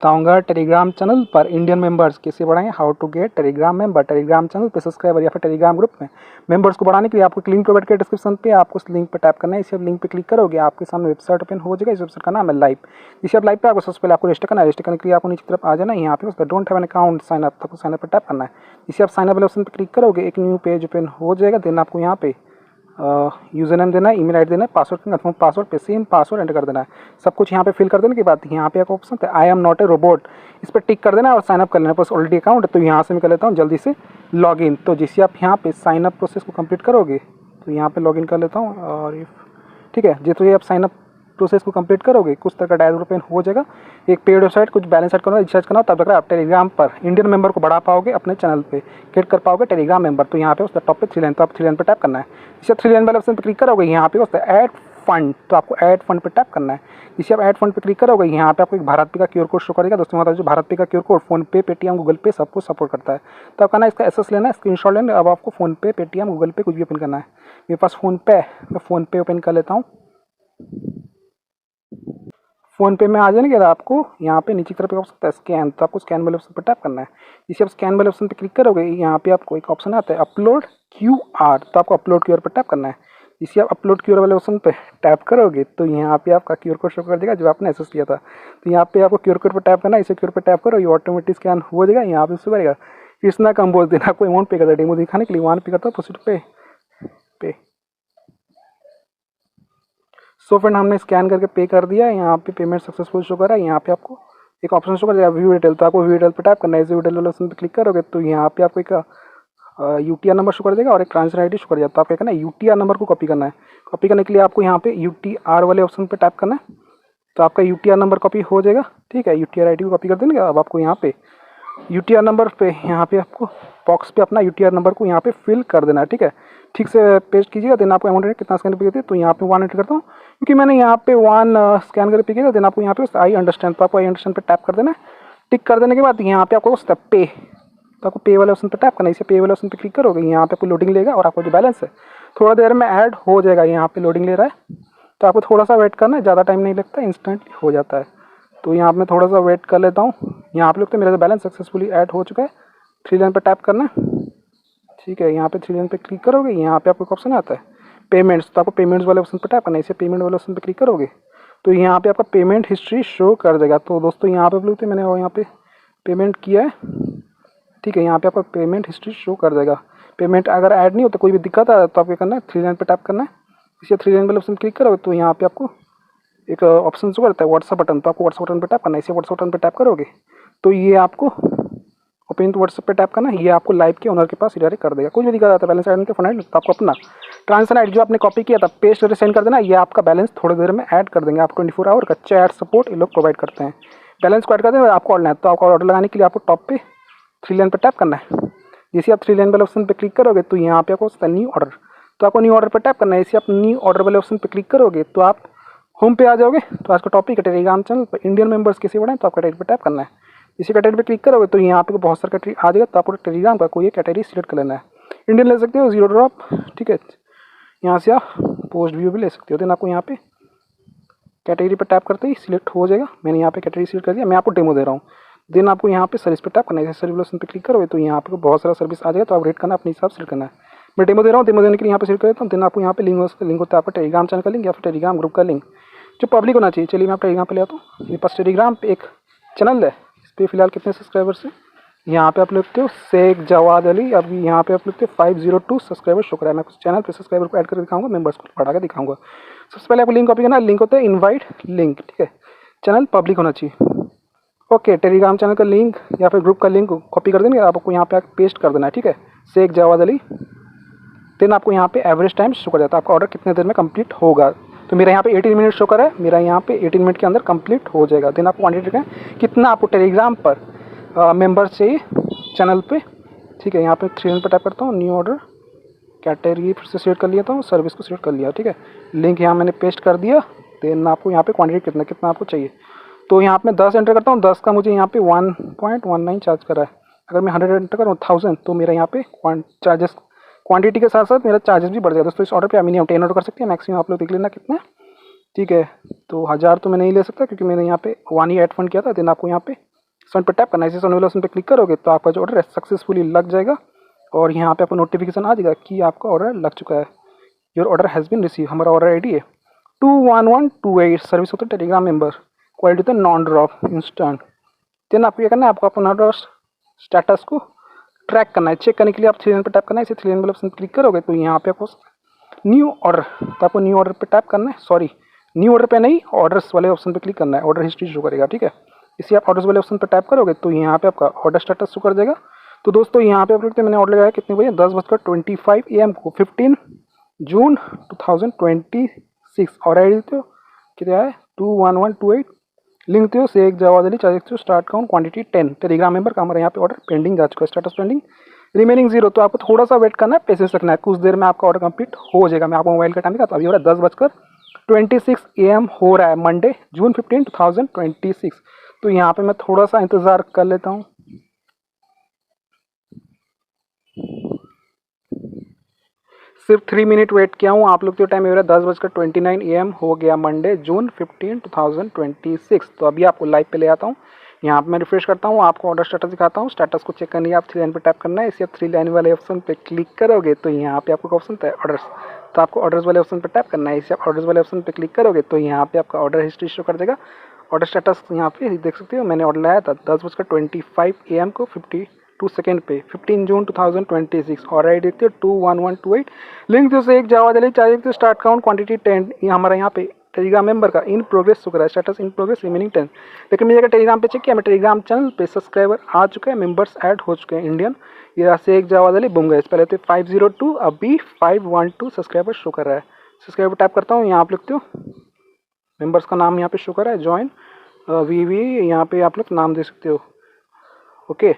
बताऊंगा Telegram channel पर Indian members कैसे बढ़ाएं। How to get Telegram member. Telegram channel पे सब्सक्राइबर या फिर टेलीग्राम ग्रुप में मेंबर्स को बढ़ाने के लिए आपको एक लिंक प्रोवाइड किया डिस्क्रिप्शन पे, आपको उस लिंक पे टैप करना है। इसे आप लिंक पे क्लिक करोगे आपके सामने वेबसाइट ओपन हो जाएगा। इस वेबसाइट का नाम है लाइव। इसे आप लाइव पे आपको सबसे पहले आपको रजिस्टर करना है। रजिस्टर करने के लिए आपको नीचे तरफ आ जाना है। यहाँ पे उसका don't have an account sign up, आपको साइन अप पर टैप करना है। इसे आप साइन अप वाले ऑप्शन पर क्लिक करोगे, एक न्यू पेज ओपन हो जाएगा। देन आपको यहाँ पे यूज़र नेम देना है, ईमेल आईडी देना है, पासवर्ड कंफर्म पासवर्ड पे सेम पासवर्ड एंटर कर देना है। सब कुछ यहाँ पे फिल कर देने के बाद यहाँ पे एक ऑप्शन है I am not a robot, इस पर टिक कर देना और साइनअप कर लेना। बस ऑलरेडी अकाउंट है तो यहाँ से मैं कर लेता हूँ जल्दी से लॉगिन। तो जैसे आप यहाँ पे साइनअप प्रोसेस को कंप्लीट करोगे तो यहाँ पे लॉगिन कर लेता हूँ। और ठीक है, जैसे आप साइनअप प्रोसेस को कंप्लीट करोगे कुछ तरह का डैशबोर्ड ओपन हो जाएगा। एक पेड वेबसाइट, कुछ बैलेंस सेट करना, रिचार्ज करना, तब तक आप टेलीग्राम पर इंडियन मेंबर को बढ़ा पाओगे, अपने चैनल पे गेट कर पाओगे टेलीग्राम मेंबर। तो यहाँ पे उसका टॉप पे 3 लाइन, तो आप 3 लाइन पर टैप करना है। इसे 3 लाइन वाले ऑप्शन पर क्लिक करोगे, यहाँ पे उसका ऐड फंड, तो आपको ऐड फंड पर टैप करना है। इसे आप ऐड फंड पर क्लिक करोगे, यहाँ पे आपको एक भारत पे का क्यूआर कोड शो करेगा। दोस्तों हमारा जो भारत पे का क्यूआर कोड फोन पे, पेटीएम, गूगल पे सबको सपोर्ट करता है। तो आपका ना इसका एसेस लेना है, स्क्रीनशॉट लेना है। अब आपको फोन पे, पेटीएम, गूगल पे कुछ भी ओपन करना है। मेरे पास फोन पे है, मैं फोन पे ओपन कर लेता हूँ। फ़ोन पे में आ जाने के बाद आपको यहाँ पे नीचे की तरफ एक ऑप्शन आता है स्कैन, तो आपको स्कैन वाले ऑप्शन पर टैप करना है। जिसे आप स्कैन वाले ऑप्शन पर क्लिक करोगे यहाँ पे आपको एक ऑप्शन आता है अपलोड क्यूआर, तो आपको अपलोड क्यूआर पर टैप करना है। जिसे आप अपलोड क्यूआर वाले ऑप्शन पे टैप करोगे तो यहाँ पे आपका क्यूआर कोड शो कर देगा जो आपने एक्सेस किया था। तो यहाँ पे आपको क्यूआर कोड पर टैप करना है। इसे क्यूआर पर टैप करो, ये ऑटोमेटिक स्कैन हो जाएगा। यहाँ पे शो करेगा कृष्णा कंबोज देना, आपको अमाउंट पे करता है। डेमो दिखाने के लिए 1 पे करता है, प्रोसीड पे। सो फ्रेंड हमने स्कैन करके पे कर दिया। यहाँ पे पेमेंट सक्सेसफुल शो कर रहा है। यहाँ पे आपको एक ऑप्शन शो कर जाएगा व्यू डिटेल, तो आपको व्यू डिटेल पे टैप करना है। इस व्यू डिटेल वाले ऑप्शन पे क्लिक करोगे तो यहाँ पे आपको एक यूटीआर नंबर शो कर देगा और एक ट्रांसफर आईडी शो कर जाता है। तो आप क्या करना है, यूटीआर नंबर को कॉपी करना है। कॉपी करने के लिए आपको यहाँ पे यूटीआर वाले ऑप्शन पे टैप करना है, तो आपका यूटीआर नंबर कॉपी हो जाएगा। ठीक है, यूटीआर आईडी को कॉपी कर देंगे। अब आपको यहाँ पे यूटीआर नंबर पे यहाँ पे आपको बॉक्स पे अपना यूटीआर नंबर को यहाँ पे फिल कर देना है। ठीक है, ठीक से पेस्ट कीजिएगा। देन आपको अमाउंट कितना स्कैन पे किया, तो यहाँ पे 1 एंटर करता हूँ क्योंकि मैंने यहाँ पे 1 स्कैन करके पे किया। देन आपको यहाँ पे आई अंडरस्टैंड, तो आपको आई अंडरस्टैंड पे टैप कर देना है। टिक कर देने के बाद यहाँ पे आपको पे, तो आपको पे वाले ऑप्शन पे टैप करना है। इसे पे वाले ऑप्शन पे क्लिक करोगे, यहाँ पे आपको लोडिंग लेगा और आपको जो बैलेंस है थोड़ा देर में ऐड हो जाएगा। यहाँ पे लोडिंग ले रहा है तो आपको थोड़ा सा वेट करना है, ज़्यादा टाइम नहीं लगता, इंस्टेंटली हो जाता है। तो यहाँ पे मैं थोड़ा सा वेट कर लेता हूँ। यहाँ पे लगता है मेरा बैलेंस सक्सेसफुली ऐड हो चुका है। 3 लाइन पर टैप करना है। ठीक है, यहाँ पे 3 लाइन पे क्लिक करोगे, यहाँ पे आपको एक ऑप्शन आता है पेमेंट्स, तो आपको पेमेंट्स वाले ऑप्शन पर टैप करना है। इसे पेमेंट वाले ऑप्शन पर क्लिक करोगे तो यहाँ पे आपका पेमेंट हिस्ट्री शो कर देगा। तो दोस्तों यहाँ पे लोग मैंने यहाँ पे पेमेंट किया है। ठीक है, यहाँ पे आपका पेमेंट हिस्ट्री शो कर देगा। पेमेंट अगर ऐड नहीं होता, कोई भी दिक्कत आ तो आप क्या करना है, 3 लाइन पर टैप करना है। इसे 3 लाइन वाले ऑप्शन क्लिक करोगे तो यहाँ पे आपको एक ऑप्शन शो करता है व्हाट्सअप बटन, तो आपको व्हाट्सअप बटन पर टैप करना है। इसे व्हाट्सअप बटन पर टैप करोगे तो ये आपको ओपन तो व्हाट्सएप पे टैप करना है। ये आपको लाइव के ओनर के पास डायरेक्ट कर देगा। कुछ भी दिखा जाता है बैलेंस ऐड के फंड, तो आपको अपना ट्रांसफर आईडी जो आपने कॉपी किया था पेस्ट करके सेंड कर देना। ये आपका बैलेंस थोड़ी देर में ऐड कर देंगे। आपको 24 आवर का चैट सपोर्ट ये लोग प्रोवाइड करते हैं। बैलेंस को ऐड कर देंगे, आपको ऑर्डर है तो आपको ऑर्डर लगाने के लिए आपको टॉप पे 3 लाइन पर टैप करना है। जैसे आप 3 लाइन वाले ऑप्शन पर क्लिक करोगे तो यहाँ पे आपको न्यू ऑर्डर, तो आपको न्यू ऑर्डर पर टैप करना है। जैसे आप न्यू ऑर्डर वाले ऑप्शन पर क्लिक करोगे तो आप होम पे आ जाओगे। तो आज का टॉपिक है टेलीग्राम चैनल पर इंडियन मेंबर्स कैसे बढ़ाएं, तो आप कैटेगरी पर टैप करना है। इसी कैटेगरी पे क्लिक करोगे तो यहाँ पे बहुत सारा कैटेगरी आ जाएगा। तो आपको टेलीग्राम का कोई एक कैटेगरी सिलेक्ट कर लेना है। इंडियन ले सकते हो, जीरो ड्रॉप, ठीक है। यहाँ से आप पोस्ट व्यू भी ले सकते हो। देन आपको यहाँ पे कैटेगरी पे टैप करते ही सिलेक्ट हो जाएगा। मैंने यहाँ पे कैटेगरी सिलेक्ट कर दिया, मैं आपको डेमो दे रहा हूँ। देन आपको यहाँ पे सर्विस पे टैप करना है। सर्विस पे क्लिक करोगे तो यहाँ पे बहुत सारा सर्विस आ जाएगा। तो आप रेट करना अपने हिसाब से सिलेक्ट करना है। मैं डेमो दे रहा हूँ, डेमो देने के लिए यहाँ पे सिलेक्ट कर देता हूँ। देन आपको यहाँ पे लिंक होता है आपका टेलीग्राम चैनल का लिंक या फिर टेलीग्राम ग्रुप का लिंक जो पब्लिक होना चाहिए। चलिए मैं आप टेलीग्राम पे ले आता हूँ। मेरे पास टेलीग्राम पे एक चैनल है, इस पर फिलहाल कितने सब्सक्राइबर्स हैं यहाँ पे आप लिखते हो शेख जवाद अली। अभी यहाँ पे आप लिखते हो 502 सब्सक्राइबर शो करा है। मैं कुछ चैनल पे सब्सक्राइबर को ऐड करके दिखाऊंगा, मेंबर्स को बढ़ा के दिखाऊंगा। सबसे पहले आपको लिंक कॉपी करना है। लिंक होता है इनवाइट लिंक, ठीक है। चैनल पब्लिक होना चाहिए। ओके, टेलीग्राम चैनल का लिंक या फिर ग्रुप का लिंक कॉपी कर देंगे, आपको यहाँ पे पेस्ट कर देना है, ठीक है, शेख जवाद अली। देन आपको यहाँ पे एवरेज टाइम शो कर जाता है आपका ऑर्डर कितने देर में कंप्लीट होगा। तो मेरा यहाँ पे 18 मिनट शो कर रहा है, मेरा यहाँ पे 18 मिनट के अंदर कंप्लीट हो जाएगा। देन आपको क्वान्टिटी का कितना आपको टेलीग्राम पर मेंबर्स चाहिए चैनल पे, ठीक है। यहाँ पे 3 लाइन पर टैप करता हूँ, न्यू ऑर्डर कैटेगरी फिर से सिलेक्ट कर लिया था, सर्विस को सिलेक्ट कर लिया, ठीक है। लिंक यहाँ मैंने पेस्ट कर दिया। देन आपको यहाँ पे क्वांटिटी कितना आपको चाहिए, तो यहाँ पे मैं 10 एंटर करता हूँ। 10 का मुझे यहाँ पे 1.19 चार्ज करा है। अगर मैं 100 एंटर करूँ 1000 तो मेरा यहाँ पे चार्जेस क्वांटिटी के साथ साथ मेरा चार्जेस भी बढ़ जाएगा। दोस्तों इस ऑर्डर पे मिनिमम 10 ऑर्डर कर सकते हैं, मैक्सिमम आप लोग देख लेना कितना ठीक है। तो 1000 तो मैं नहीं ले सकता क्योंकि मैंने यहाँ पे 1 ही ऐड फंड किया था। देन आपको यहाँ पे सेंड पे टैप करना है। इसी सेंड वाले ऑप्शन पे क्लिक करोगे तो आपका जो ऑर्डर है सक्सेसफुली लग जाएगा और यहाँ पे आपको नोटिफिकेशन आ जाएगा कि आपका ऑर्डर लग चुका है। Your order has been receive. हमारा ऑर्डर आई डी है 21128। सर्विस होता है टेलीग्राम मेंबर, क्वालिटी होता है नॉन ड्रॉप इंस्टेंट। देन आपको क्या करना है, आपको अपना ऑर्डर स्टेटस को ट्रैक करना है। चेक करने के लिए आप 3 लाइन पर टैप करना है। इसे 3 लाइन वाले ऑप्शन क्लिक करोगे तो यहाँ पे आपको न्यू ऑर्डर, तो आपको न्यू ऑर्डर पे टैप करना है। सॉरी, न्यू ऑर्डर पे नहीं, ऑर्डर्स वाले ऑप्शन पे क्लिक करना है। ऑर्डर हिस्ट्री शो करेगा, ठीक है। इसे आप ऑर्डर्स वाले ऑप्शन पे टैप करोगे तो यहाँ पे आपका ऑर्डर स्टेटस शो कर देगा। तो दोस्तों यहाँ पे आप देखते हैं मैंने ऑर्डर लगाया कितने बजे, 10:25 AM को 15 जून 2026। और आई डी कितना है 21128। लिंक तो से एक जवाब दिली चाहिए start count quantity 10। Telegram member का हमारे यहाँ पे ऑर्डर पेंडिंग जा चुका है, स्टेटस पेंडिंग, रिमेनिंग 0। तो आपको थोड़ा सा वेट करना है, पेशेंस रखना है, कुछ देर में आपका ऑर्डर कंप्लीट हो जाएगा। मैं आपको मोबाइल का टाइम दिखाता हूँ। अभी हो रहा है 10:26 AM हो रहा है, मंडे जून 15, 2026। तो यहाँ पे मैं थोड़ा सा इंतज़ार कर लेता हूँ। सिर्फ 3 मिनट वेट किया हूँ। आप लोग तो टाइम हो रहा है 10:29 AM हो गया, मंडे जून 15, 2026। तो अभी आपको लाइव पे ले आता हूँ। यहाँ पे मैं रिफ्रेश करता हूँ, आपको ऑर्डर स्टेटस दिखाता हूँ। स्टेटस को चेक करने आप 3 लाइन पे टैप करना है। इसे आप 3 लाइन वाले ऑप्शन पे क्लिक करोगे तो यहाँ पे आपको ऑप्शन है ऑर्डर्स, तो आपको ऑर्डर्स वाले ऑप्शन पे टैप करना है। इसे आप ऑर्डर्स वाले ऑप्शन पे क्लिक करोगे तो यहाँ पे आपका ऑर्डर हिस्ट्री शो कर देगा। ऑर्डर स्टेटस यहाँ पे देख सकते हो, मैंने ऑर्डर लाया था 10:25 AM को 52 सेकेंड पे 15 जून 2026। और आई देखते हो 21128। लिंक से एक जावा दिली चाहिए स्टार्ट काउंट क्वांटिटी 10। ये हमारा यहाँ पे टेलीग्राम मेंबर का इन प्रोग्रेस शो कर रहा है, स्टेटस इन प्रोग्रेस रिमेनिंग 10। लेकिन मैंने टेलीग्राम पे चेक किया, मैं टेलीग्राम चैनल पे सब्सक्राइबर आ चुके हैं, मेंबर्स ऐड हो चुके हैं इंडियन। ये से एक जावा दिली बुम गए। पहले तो 502, अभी 512 सब्सक्राइबर शो कर रहा है। सब्सक्राइबर टैप करता हूँ, यहाँ आप लिखते हो मेंबर्स का नाम यहाँ पे शो कर रहा है, ज्वाइन वी यहाँ पे आप लोग नाम दे सकते हो, ओके,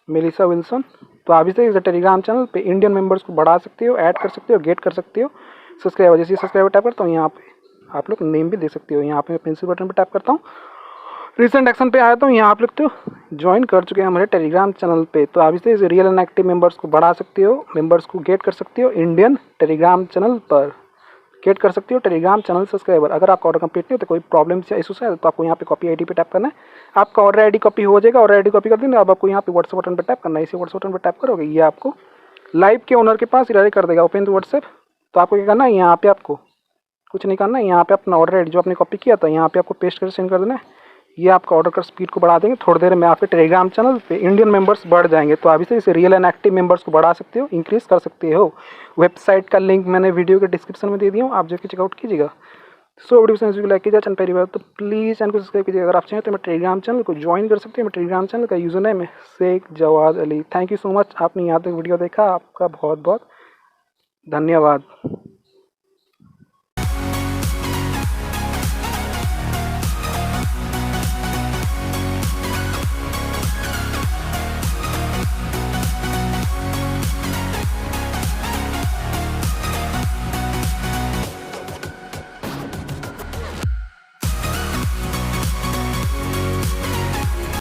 मेलिसा विल्सन। तो आप इसे टेलीग्राम चैनल पे इंडियन मेंबर्स को बढ़ा सकते हो, ऐड कर सकते हो, गेट कर सकते हो सब्सक्राइबर। जैसे सब्सक्राइबर टैप करता हूँ यहाँ पे आप लोग नेम भी दे सकते हो। यहाँ पे मैं पेंसिल बटन पे टैप करता हूँ, रिसेंट एक्शन पे आया तो यहाँ आप लोग तो ज्वाइन कर चुके हैं हमारे टेलीग्राम चैनल पे। तो आप इसे रियल एंड एक्टिव मेंबर्स को बढ़ा सकते हो, मेंबर्स को गेट कर सकते हो इंडियन टेलीग्राम चैनल पर, गेट कर सकते हो टेलीग्राम चैनल सब्सक्राइबर। अगर आपका ऑर्डर कंप्लीट नहीं होता, कोई प्रॉब्लम या इशू है तो आपको यहाँ पे कॉपी आईडी पे टैप करना है। आपका ऑर्डर आईडी कॉपी हो जाएगा। ऑर्डर आईडी कॉपी कर देंगे, अब आपको यहाँ पे व्हाट्सएप बटन पे टैप करना है। इसी व्हाट्सएप बटन पे टैप करोगे, ये आपको लाइव के ओनर के पास रिडायरेक्ट कर देगा, ओपन टू व्हाट्सएप। तो आपको क्या करना है, यहाँ पे आपको कुछ नहीं करना है, यहाँ पे अपना ऑर्डर आईडी जो आपने कॉपी किया था यहाँ पे आपको पेस्ट कर सेंड कर देना है। ये आपका ऑर्डर का स्पीड को बढ़ा देंगे। थोड़ी देर में आपके टेलीग्राम चैनल पे इंडियन मेंबर्स बढ़ जाएंगे। तो अभी से इसे रियल एंड एक्टिव मेंबर्स को बढ़ा सकते हो, इंक्रीज कर सकते हो। वेबसाइट का लिंक मैंने वीडियो के डिस्क्रिप्शन में दे दिया हूँ, आप जाकर चेकआउट कीजिएगा। सो वीडियो को लाइक कीजिए, चैनल पहली बार तो प्लीज़ चैनल को सब्सक्राइब कीजिए। अगर आप चाहें तो मैं टेलीग्राम चैनल को ज्वाइन कर सकते हैं। मैं टेलीग्राम चैनल का यूज़र नेम है Shaikh Jawad Ali. Thank you so much, आपने यहाँ तक वीडियो देखा, आपका बहुत बहुत धन्यवाद।